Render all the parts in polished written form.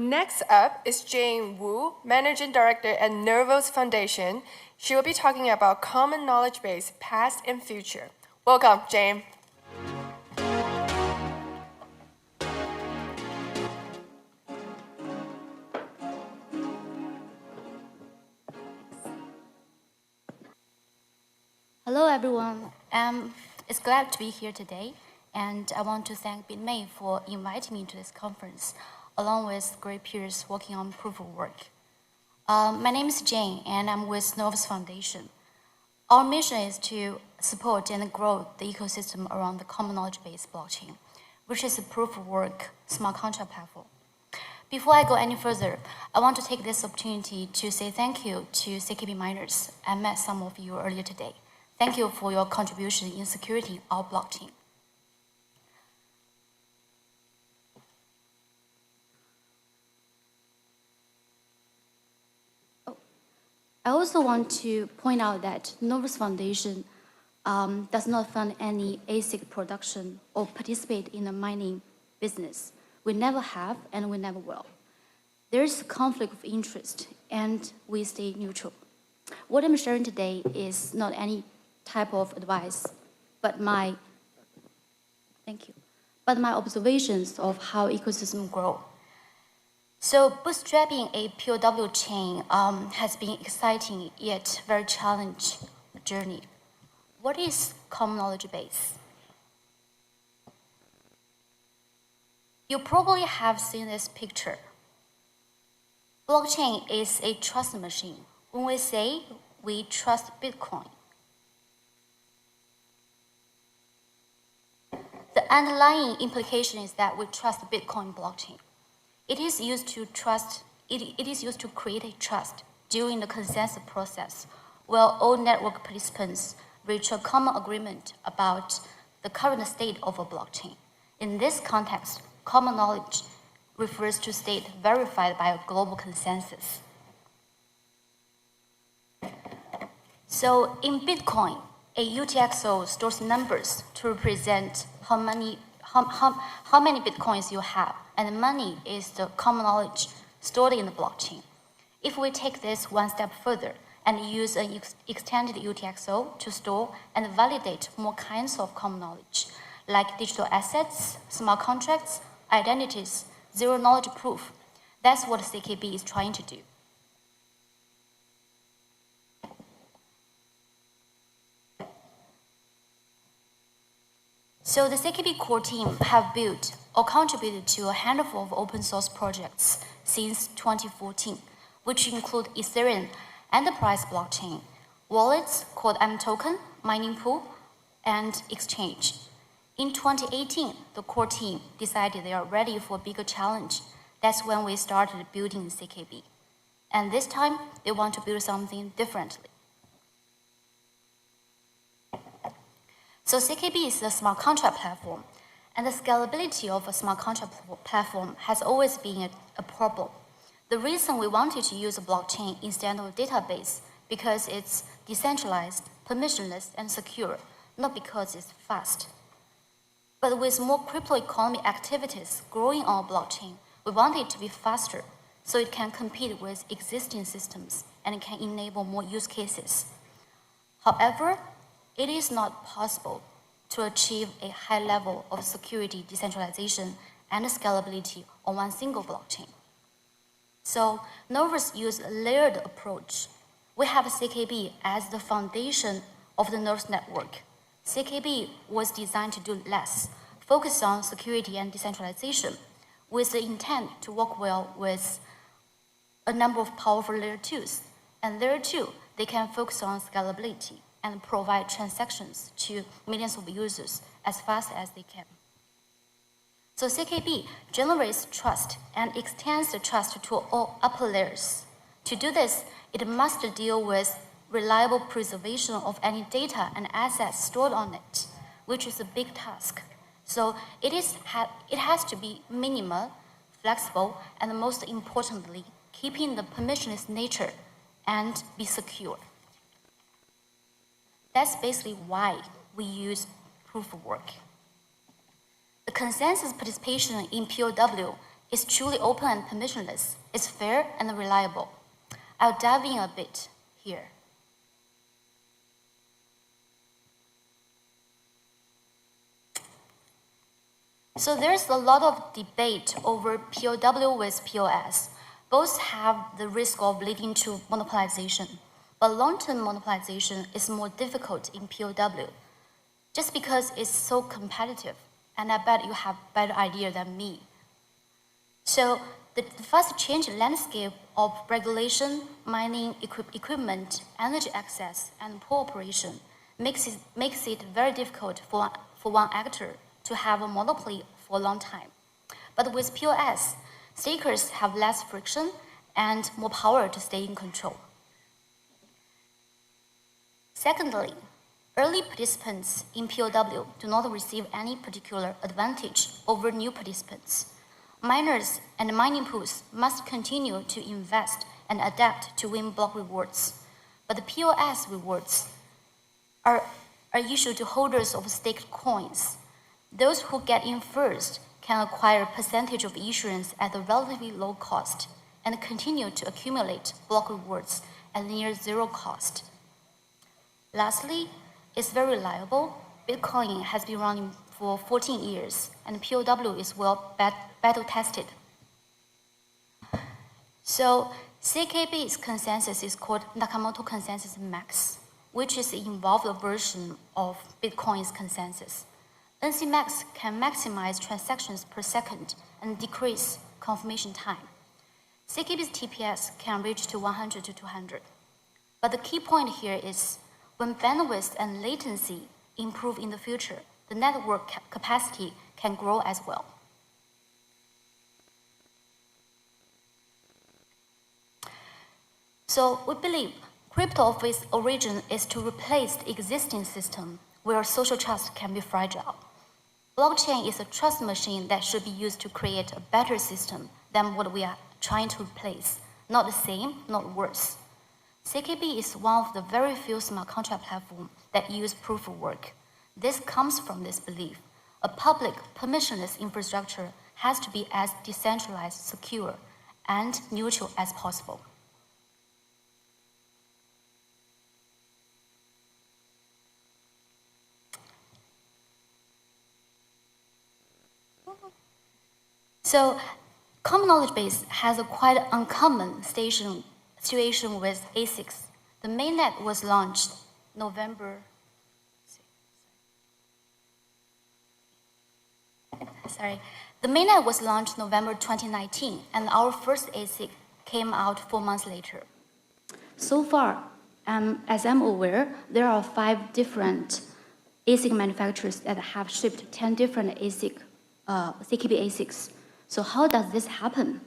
next up is Jane Wu, Managing Director at Nervos Foundation. She will be talking about common knowledge base, past and future. Welcome, Jane. Hello, everyone. It's glad to be here today, and I want to thank BitMay for inviting me to this conference, along with great peers working on proof of work. My name is Jane, and I'm with Nervos Foundation. Our mission is to support and grow the ecosystem around the common knowledge-based blockchain, which is a proof of work smart contract platform. Before I go any further, I want to take this opportunity to say thank you to CKB miners. I met some of you earlier today. Thank you for your contribution in securing our blockchain. I also want to point out that Nervos Foundation does not fund any ASIC production or participate in the mining business. We never have and we never will. There is a conflict of interest and we stay neutral. What I'm sharing today is not any type of advice, but my observations of how ecosystem grow. So bootstrapping a PoW chain has been exciting yet very challenging journey. What is common knowledge base? You probably have seen this picture. Blockchain is a trust machine. When we say we trust Bitcoin, the underlying implication is that we trust the Bitcoin blockchain. It is used to create a trust during the consensus process, where all network participants reach a common agreement about the current state of a blockchain. In this context, common knowledge refers to state verified by a global consensus. So in Bitcoin, a UTXO stores numbers to represent how many Bitcoins you have, and money is the common knowledge stored in the blockchain. If we take this one step further and use an extended UTXO to store and validate more kinds of common knowledge, like digital assets, smart contracts, identities, zero knowledge proof, that's what CKB is trying to do. So the CKB core team have built or contributed to a handful of open source projects since 2014, which include Ethereum Enterprise Blockchain, wallets called mToken, mining pool, and exchange. In 2018, the core team decided they are ready for a bigger challenge. That's when we started building CKB. And this time, they want to build something differently. So CKB is a smart contract platform, and the scalability of a smart contract platform has always been a problem. The reason we wanted to use a blockchain instead of a database because it's decentralized, permissionless, and secure, not because it's fast. But with more crypto economy activities growing on a blockchain, we want it to be faster so it can compete with existing systems and can enable more use cases. However, it is not possible to achieve a high level of security, decentralization, and scalability on one single blockchain. So Nervos use a layered approach. We have CKB as the foundation of the Nervos network. CKB was designed to do less, focus on security and decentralization, with the intent to work well with a number of powerful layer 2s. And layer 2, they can focus on scalability and provide transactions to millions of users as fast as they can. So CKB generates trust and extends the trust to all upper layers. To do this, it must deal with reliable preservation of any data and assets stored on it, which is a big task. So it has to be minimal, flexible, and most importantly, keeping the permissionless nature and be secure. That's basically why we use proof of work. The consensus participation in PoW is truly open and permissionless, is fair and reliable. I'll dive in a bit here. So there's a lot of debate over PoW with POS. Both have the risk of leading to monopolization, but long-term monopolization is more difficult in PoW, just because it's so competitive, and I bet you have a better idea than me. So the fast-changing landscape of regulation, mining equipment, energy access, and pool operation makes it very difficult for one actor to have a monopoly for a long time. But with POS, stakers have less friction and more power to stay in control. Secondly, early participants in PoW do not receive any particular advantage over new participants. Miners and mining pools must continue to invest and adapt to win block rewards, but the POS rewards are issued to holders of staked coins. Those who get in first can acquire a percentage of issuance at a relatively low cost and continue to accumulate block rewards at near zero cost. Lastly, it's very reliable. Bitcoin has been running for 14 years, and PoW is well battle tested. So CKB's consensus is called Nakamoto Consensus Max, which is an involved version of Bitcoin's consensus. NCMax can maximize transactions per second and decrease confirmation time. CKB's TPS can reach to 100 to 200. But the key point here is when bandwidth and latency improve in the future, the network capacity can grow as well. So we believe crypto of its origin is to replace the existing system where social trust can be fragile. Blockchain is a trust machine that should be used to create a better system than what we are trying to replace. Not the same, not worse. CKB is one of the very few smart contract platforms that use proof of work. This comes from this belief. A public, permissionless infrastructure has to be as decentralized, secure, and neutral as possible. So, common knowledge base has a quite uncommon situation with ASICs. The mainnet was launched November 2019, and our first ASIC came out 4 months later. So far, as I'm aware, there are 5 different ASIC manufacturers that have shipped 10 different CKB ASICs. So how does this happen?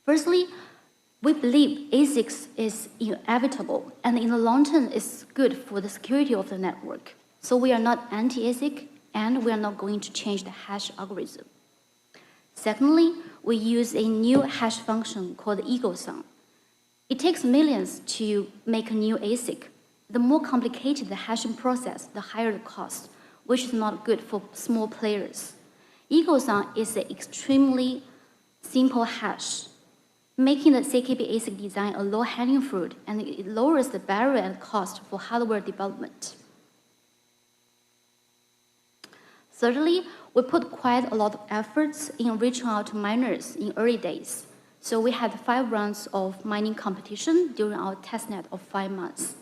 Firstly, we believe ASICs is inevitable, and in the long term, it's good for the security of the network. So we are not anti-ASIC, and we are not going to change the hash algorithm. Secondly, we use a new hash function called EagleSum. It takes millions to make a new ASIC. The more complicated the hashing process, the higher the cost, which is not good for small players. EagleSum is an extremely simple hash, making the CKB ASIC design a low-hanging fruit, and it lowers the barrier and cost for hardware development. Thirdly, we put quite a lot of efforts in reaching out to miners in early days. So we had 5 rounds of mining competition during our testnet of 5 months.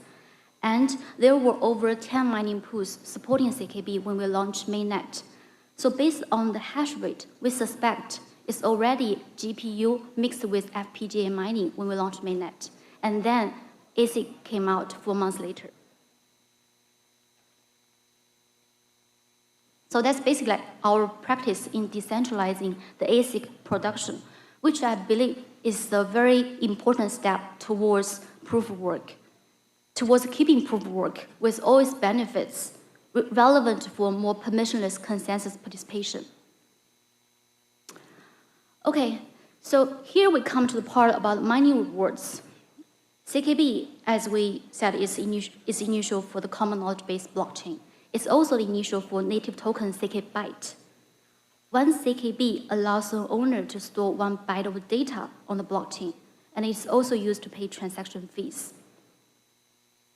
And there were over 10 mining pools supporting CKB when we launched mainnet. So based on the hash rate, we suspect it's already GPU mixed with FPGA mining when we launched mainnet. And then ASIC came out 4 months later. So that's basically our practice in decentralizing the ASIC production, which I believe is a very important step towards proof of work, towards keeping proof of work with all its benefits relevant for more permissionless consensus participation. Okay, so here we come to the part about mining rewards. CKB, as we said, is initial for the common knowledge-based blockchain. is also the initial for native token CK byte. One CKB allows an owner to store 1 byte of data on the blockchain, and it's also used to pay transaction fees.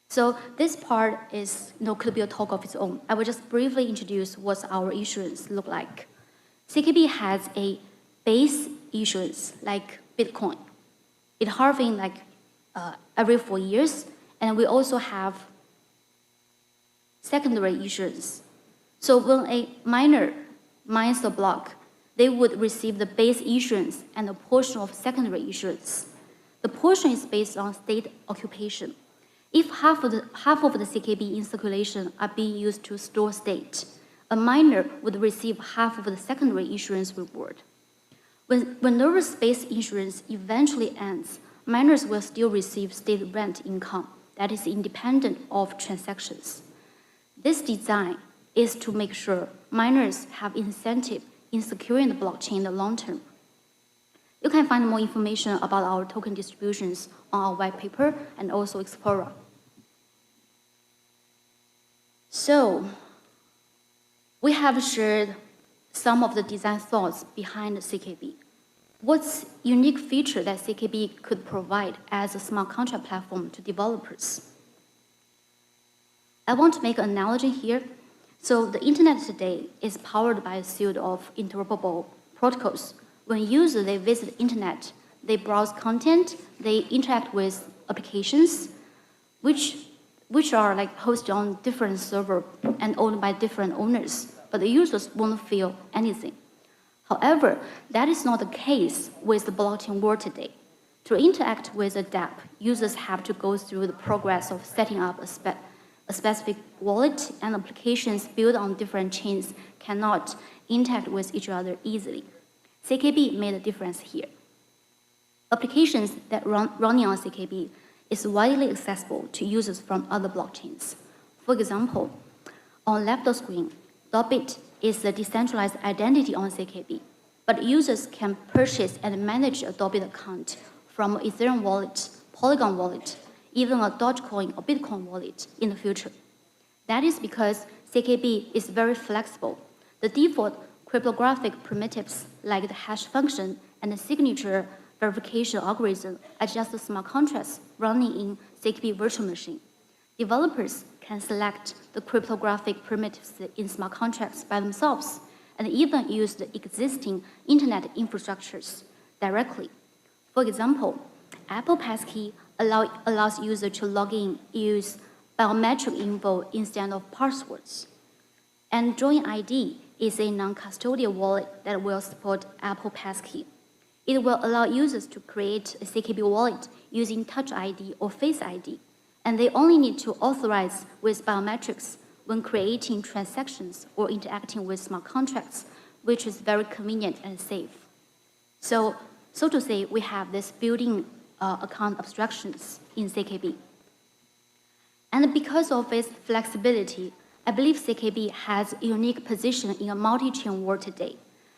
So this part could be a talk of its own. I will just briefly introduce what our issuance look like. CKB has a base issuance like Bitcoin. It halving like every 4 years, and we also have secondary issuance. So when a miner mines the block, they would receive the base issuance and a portion of secondary issuance. The portion is based on state occupation. If half of the CKB in circulation are being used to store state, a miner would receive half of the secondary issuance reward. When Nervos base issuance eventually ends, miners will still receive state rent income that is independent of transactions. This design is to make sure miners have incentive in securing the blockchain in the long term. You can find more information about our token distributions on our white paper and also Explorer. So, we have shared some of the design thoughts behind the CKB. What's unique feature that CKB could provide as a smart contract platform to developers? I want to make an analogy here. So the internet today is powered by a suite of interoperable protocols. When users they visit the internet, they browse content, they interact with applications, which are like hosted on different servers and owned by different owners, but the users won't feel anything. However, that is not the case with the blockchain world today. To interact with a dApp, users have to go through the progress of setting up a specific wallet, and applications built on different chains cannot interact with each other easily. CKB made a difference here. Applications that running on CKB is widely accessible to users from other blockchains. For example, on left screen, Bit is the decentralized identity on CKB, but users can purchase and manage a Bit account from Ethereum wallet, Polygon wallet, even a Dogecoin or Bitcoin wallet in the future. That is because CKB is very flexible. The default cryptographic primitives like the hash function and the signature verification algorithm are just smart contracts running in CKB virtual machine. Developers can select the cryptographic primitives in smart contracts by themselves and even use the existing internet infrastructures directly. For example, Apple Passkey allows users to log in, use biometric info instead of passwords. And Join ID is a non-custodial wallet that will support Apple Passkey. It will allow users to create a CKB wallet using Touch ID or Face ID, and they only need to authorize with biometrics when creating transactions or interacting with smart contracts, which is very convenient and safe. So to say, we have this built-in account abstractions in CKB. And because of its flexibility, I believe CKB has a unique position in a multi-chain world today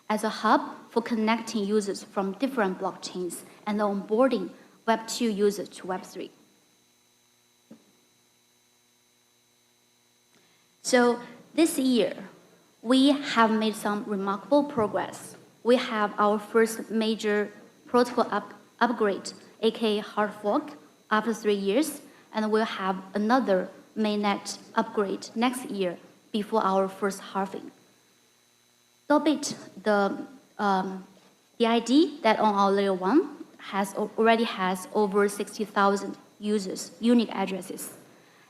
as a hub for connecting users from different blockchains and onboarding Web2 users to Web3. So this year, we have made some remarkable progress. We have our first major protocol upgrade, aka hard fork, after 3 years, and we'll have another mainnet upgrade next year before our first halving. Bit, the ID that on our layer 1 already has over 60,000 users, unique addresses.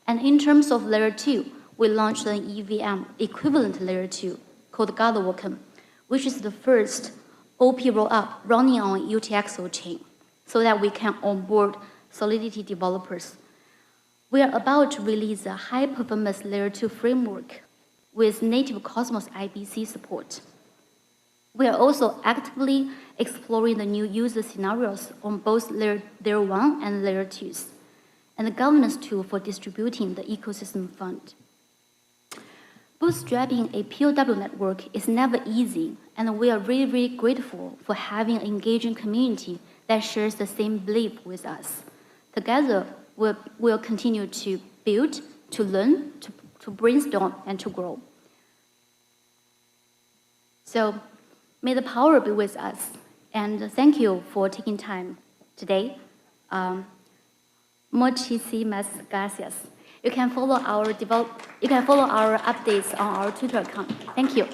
And in terms of layer 2, we launched an EVM equivalent layer 2 called Godwalken, which is the first OP rollup running on UTXO chain, so that we can onboard Solidity developers. We are about to release a high-performance Layer 2 framework with native Cosmos IBC support. We are also actively exploring the new user scenarios on both Layer 1 and Layer 2s, and the governance tool for distributing the ecosystem fund. Bootstrapping a PoW network is never easy, and we are really, really grateful for having an engaging community that shares the same belief with us. Together, we'll continue to build, to learn, to brainstorm and to grow. So may the power be with us, and thank you for taking time today. Muchísimas gracias. You can follow our updates on our Twitter account. Thank you.